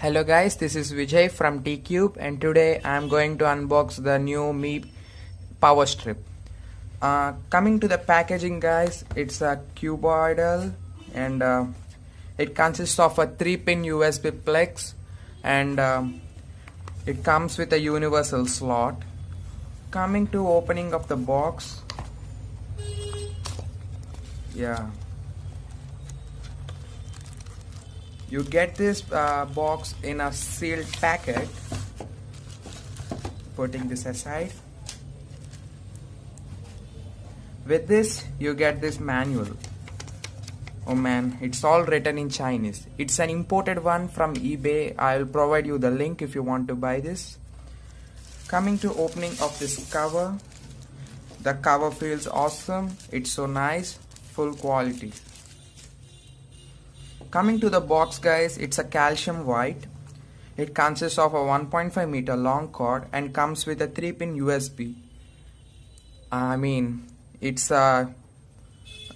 Hello guys, this is Vijay from T-Cube and today I am going to unbox the new Mi power strip. Coming to the packaging guys, it's a cuboidal and it consists of a 3-pin USB plug and it comes with a universal slot. Coming to opening of the box, you get this box in a sealed packet. Putting this aside, with this you get this manual. Oh man, it's all written in Chinese. It's an imported one from eBay. I'll provide you the link if you want to buy this. Coming to opening of this cover, the cover feels awesome. It's so nice, full quality. Coming to the box guys, it's a calcium white. It consists of a 1.5 meter long cord and comes with a 3-pin USB. It's a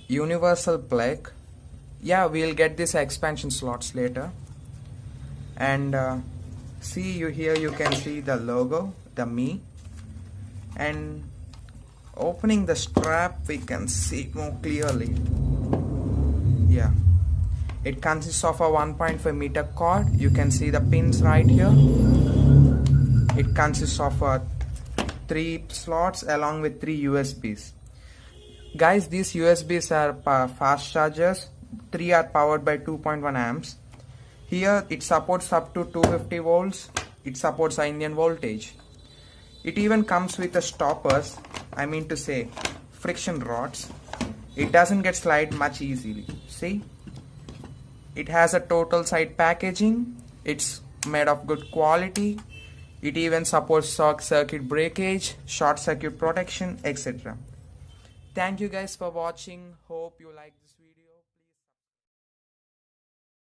universal plug. Yeah, we'll get these expansion slots later. And here you can see the logo, the Mi. And opening the strap, we can see more clearly. It consists of a 1.5 meter cord. You can see the pins right here. It consists of 3 slots along with 3 USBs. Guys, these USBs are fast chargers. 3 are powered by 2.1 amps. Here it supports up to 250 volts. It supports Indian voltage. It even comes with the stoppers, friction rods. It doesn't get slide much easily. See? It has a total side packaging. It's made of good quality. It even supports circuit breakage, short circuit protection, etc. Thank you guys for watching. Hope you like this video.